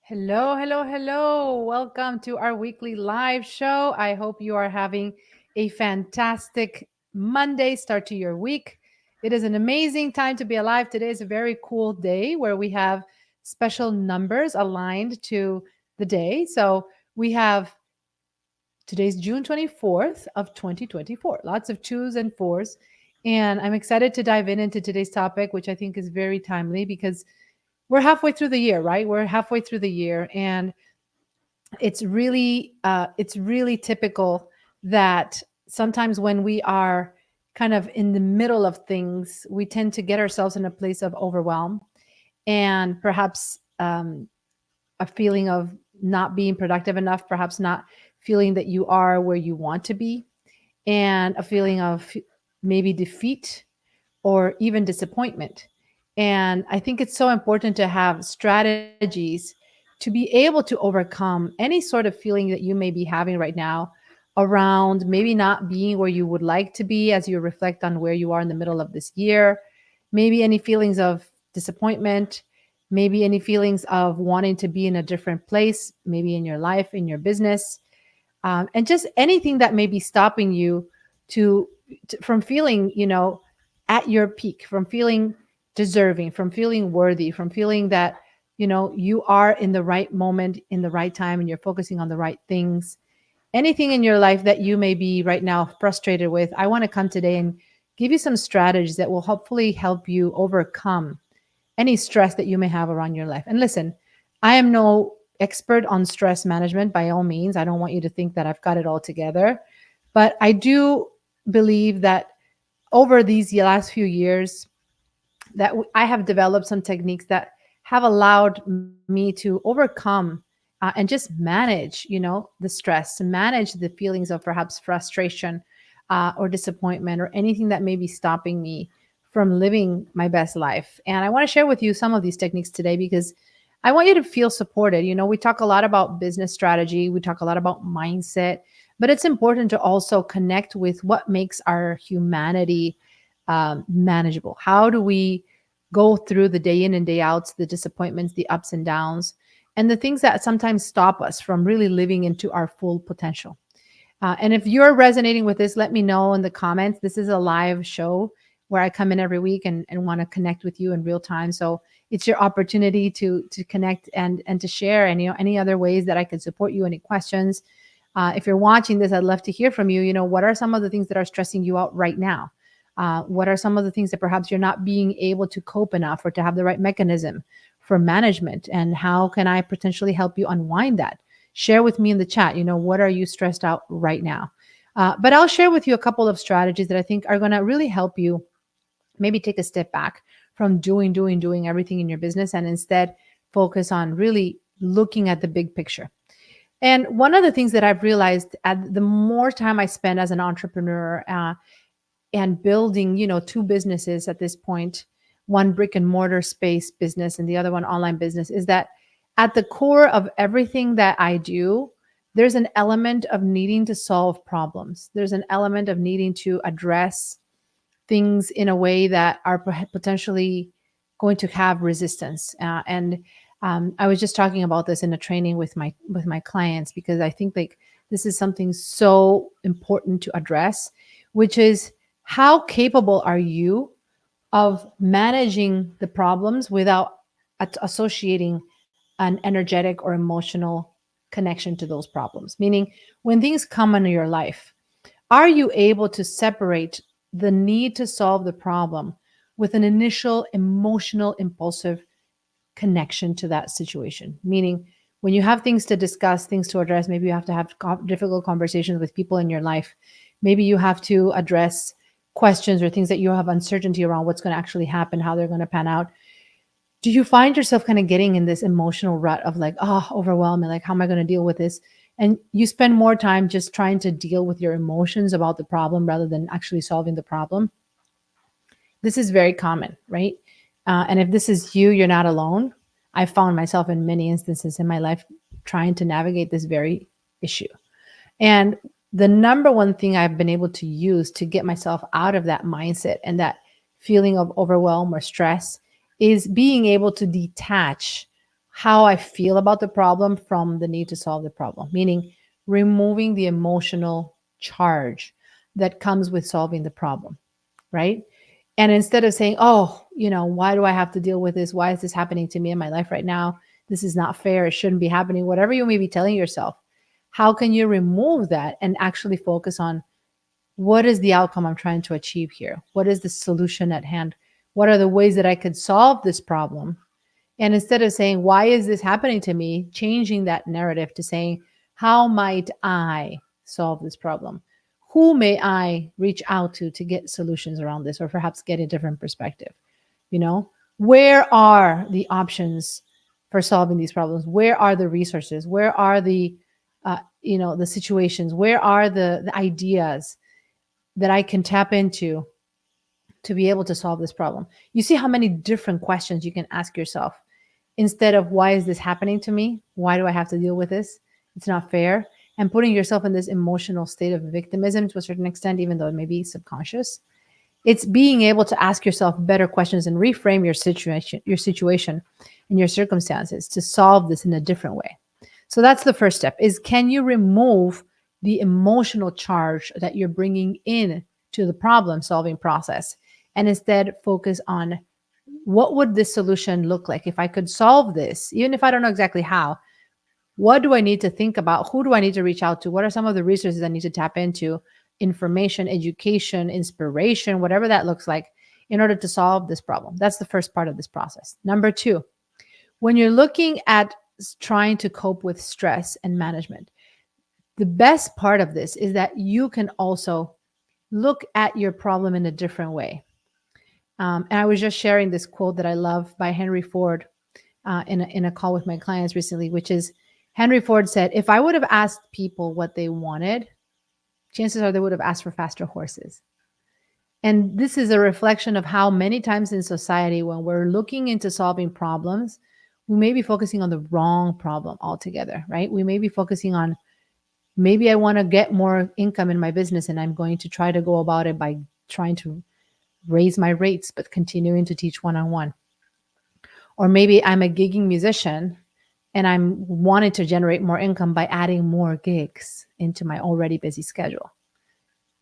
Hello, hello, hello. Welcome to our weekly live show. I hope you are having a fantastic Monday start to your week. It is an amazing time to be alive. Today is a very cool day where we have special numbers aligned to the day. So we have today's June 24th of 2024. Lots of twos and fours. And I'm excited to dive into today's topic, which I think is very timely because we're halfway through the year, right? We're halfway through the year, and it's really typical that sometimes when we are kind of in the middle of things, we tend to get ourselves in a place of overwhelm and perhaps a feeling of not being productive enough, perhaps not feeling that you are where you want to be, and a feeling of maybe defeat or even disappointment. And I think it's so important to have strategies to be able to overcome any sort of feeling that you may be having right now around maybe not being where you would like to be as you reflect on where you are in the middle of this year. Maybe any feelings of disappointment, maybe any feelings of wanting to be in a different place, maybe in your life, in your business, and just anything that may be stopping you to, from feeling, at your peak, from feeling deserving, from feeling worthy, from feeling that you are in the right moment, in the right time, and you're focusing on the right things. Anything in your life that you may be right now frustrated with, I want to come today and give you some strategies that will hopefully help you overcome any stress that you may have around your life. And listen, I am no expert on stress management by all means. I don't want you to think that I've got it all together. But I do believe that over these last few years, that I have developed some techniques that have allowed me to overcome and just manage, the stress, manage the feelings of perhaps frustration or disappointment or anything that may be stopping me from living my best life. And I want to share with you some of these techniques today because I want you to feel supported. We talk a lot about business strategy, we talk a lot about mindset, but it's important to also connect with what makes our humanity manageable. How do we go through the day in and day outs, the disappointments, the ups and downs, and the things that sometimes stop us from really living into our full potential? And if you're resonating with this, let me know in the comments. This is a live show where I come in every week and want to connect with you in real time. So it's your opportunity to connect and to share any other ways that I can support you, any questions. If you're watching this, I'd love to hear from you. What are some of the things that are stressing you out right now? What are some of the things that perhaps you're not being able to cope enough or to have the right mechanism for management? And how can I potentially help you unwind that? Share with me in the chat, what are you stressed out right now? But I'll share with you a couple of strategies that I think are going to really help you maybe take a step back from doing everything in your business and instead focus on really looking at the big picture. And one of the things that I've realized, the more time I spend as an entrepreneur and building, two businesses at this point, one brick and mortar space business and the other one online business, is that at the core of everything that I do, there's an element of needing to solve problems. There's an element of needing to address things in a way that are potentially going to have resistance. And I was just talking about this in a training with my clients because I think like this is something so important to address, which is how capable are you of managing the problems without associating an energetic or emotional connection to those problems? Meaning, when things come into your life, are you able to separate the need to solve the problem with an initial emotional, impulsive connection to that situation? Meaning, when you have things to discuss, things to address, maybe you have to have difficult conversations with people in your life. Maybe you have to address questions or things that you have uncertainty around what's going to actually happen, how they're going to pan out. Do you find yourself kind of getting in this emotional rut of like, overwhelming, like, how am I going to deal with this? And you spend more time just trying to deal with your emotions about the problem rather than actually solving the problem? This is very common, right? And if this is you, you're not alone. I found myself in many instances in my life trying to navigate this very issue. And the number one thing I've been able to use to get myself out of that mindset and that feeling of overwhelm or stress is being able to detach how I feel about the problem from the need to solve the problem, meaning removing the emotional charge that comes with solving the problem, right? And instead of saying, oh, why do I have to deal with this? Why is this happening to me in my life right now? This is not fair. It shouldn't be happening. Whatever you may be telling yourself, how can you remove that and actually focus on what is the outcome I'm trying to achieve here? What is the solution at hand? What are the ways that I could solve this problem? And instead of saying, why is this happening to me? Changing that narrative to saying, how might I solve this problem? Who may I reach out to get solutions around this, or perhaps get a different perspective? You know, where are the options for solving these problems? Where are the resources? Where are the situations? Where are the ideas that I can tap into to be able to solve this problem? You see how many different questions you can ask yourself instead of, why is this happening to me? Why do I have to deal with this? It's not fair. And putting yourself in this emotional state of victimism to a certain extent, even though it may be subconscious. It's being able to ask yourself better questions and reframe your situation and your circumstances to solve this in a different way. So that's the first step, is can you remove the emotional charge that you're bringing in to the problem solving process, and instead focus on, what would this solution look like if I could solve this, even if I don't know exactly how? What do I need to think about? Who do I need to reach out to? What are some of the resources I need to tap into? Information, education, inspiration, whatever that looks like, in order to solve this problem. That's the first part of this process. Number two, when you're looking at trying to cope with stress and management, the best part of this is that you can also look at your problem in a different way. And I was just sharing this quote that I love by Henry Ford in a call with my clients recently, which is, Henry Ford said, if I would have asked people what they wanted, chances are they would have asked for faster horses. And this is a reflection of how many times in society, when we're looking into solving problems, we may be focusing on the wrong problem altogether, right? We may be focusing on, maybe I want to get more income in my business, and I'm going to try to go about it by trying to raise my rates, but continuing to teach one-on-one. Or maybe I'm a gigging musician and I'm wanting to generate more income by adding more gigs into my already busy schedule,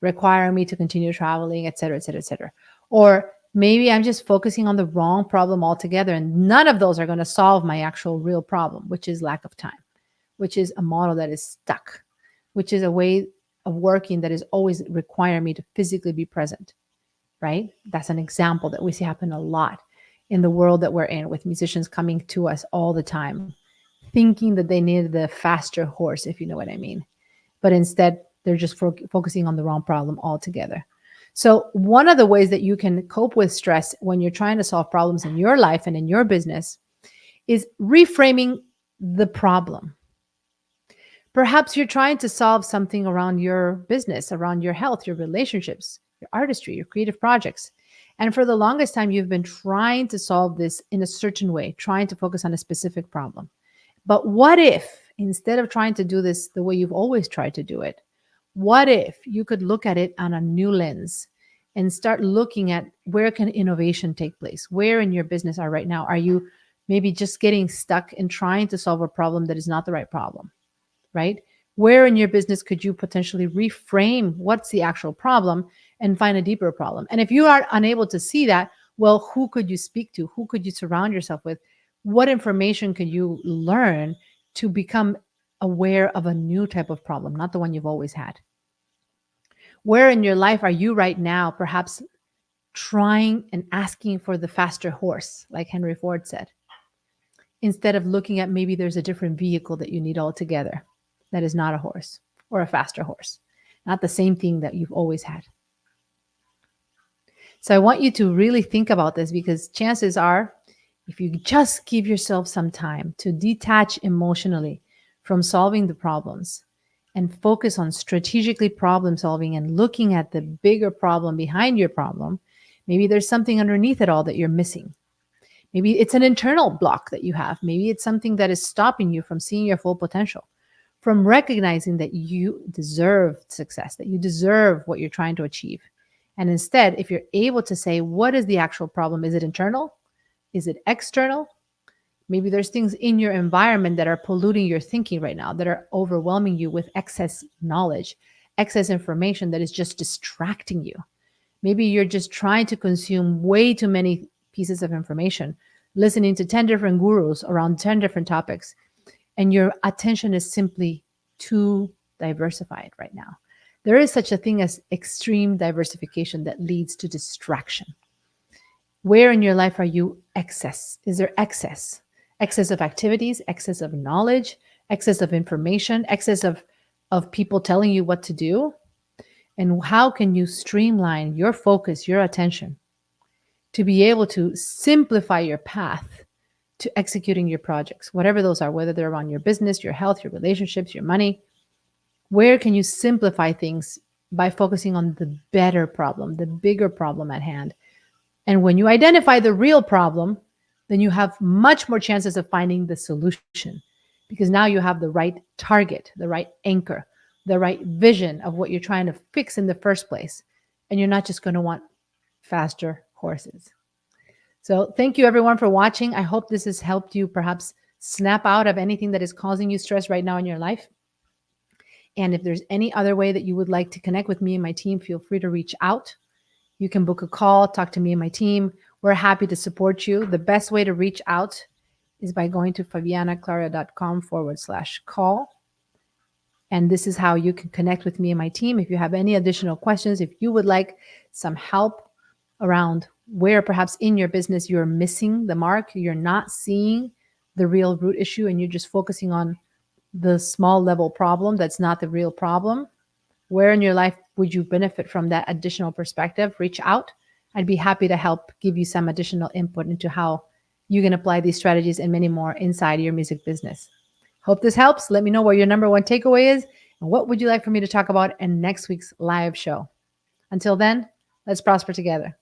requiring me to continue traveling, et cetera, et cetera, et cetera. Or maybe I'm just focusing on the wrong problem altogether, and none of those are going to solve my actual real problem, which is lack of time, which is a model that is stuck, which is a way of working that is always requiring me to physically be present, right? That's an example that we see happen a lot in the world that we're in, with musicians coming to us all the time, thinking that they needed the faster horse, if you know what I mean. But instead, they're just focusing on the wrong problem altogether. So one of the ways that you can cope with stress when you're trying to solve problems in your life and in your business is reframing the problem. Perhaps you're trying to solve something around your business, around your health, your relationships, your artistry, your creative projects. And for the longest time, you've been trying to solve this in a certain way, trying to focus on a specific problem. But what if, instead of trying to do this the way you've always tried to do it, what if you could look at it on a new lens and start looking at, where can innovation take place? Where in your business are right now? Are you maybe just getting stuck in trying to solve a problem that is not the right problem, right? Where in your business could you potentially reframe what's the actual problem and find a deeper problem? And if you are unable to see that, well, who could you speak to? Who could you surround yourself with? What information could you learn to become aware of a new type of problem, not the one you've always had? Where in your life are you right now perhaps trying and asking for the faster horse, like Henry Ford said, instead of looking at, maybe there's a different vehicle that you need altogether that is not a horse or a faster horse, not the same thing that you've always had? So I want you to really think about this, because chances are, if you just give yourself some time to detach emotionally from solving the problems and focus on strategically problem solving and looking at the bigger problem behind your problem, maybe there's something underneath it all that you're missing. Maybe it's an internal block that you have. Maybe it's something that is stopping you from seeing your full potential, from recognizing that you deserve success, that you deserve what you're trying to achieve. And instead, if you're able to say, what is the actual problem? Is it internal? Is it external? Maybe there's things in your environment that are polluting your thinking right now, that are overwhelming you with excess knowledge, excess information that is just distracting you. Maybe you're just trying to consume way too many pieces of information, listening to 10 different gurus around 10 different topics, and your attention is simply too diversified right now. There is such a thing as extreme diversification that leads to distraction. Where in your life are you excess? Is there excess? Excess of activities, excess of knowledge, excess of information, excess of people telling you what to do? And how can you streamline your focus, your attention, to be able to simplify your path to executing your projects, whatever those are, whether they're around your business, your health, your relationships, your money? Where can you simplify things by focusing on the better problem, the bigger problem at hand? And when you identify the real problem, then you have much more chances of finding the solution, because now you have the right target, the right anchor, the right vision of what you're trying to fix in the first place. And you're not just going to want faster horses. So thank you everyone for watching. I hope this has helped you perhaps snap out of anything that is causing you stress right now in your life. And if there's any other way that you would like to connect with me and my team, feel free to reach out. You can book a call, talk to me and my team. We're happy to support you. The best way to reach out is by going to fabianaclaria.com/call. And this is how you can connect with me and my team. If you have any additional questions, if you would like some help around where perhaps in your business you're missing the mark, you're not seeing the real root issue, and you're just focusing on the small level problem that's not the real problem, where in your life would you benefit from that additional perspective? Reach out. I'd be happy to help give you some additional input into how you can apply these strategies and many more inside your music business. Hope this helps. Let me know what your number one takeaway is and what would you like for me to talk about in next week's live show. Until then, let's prosper together.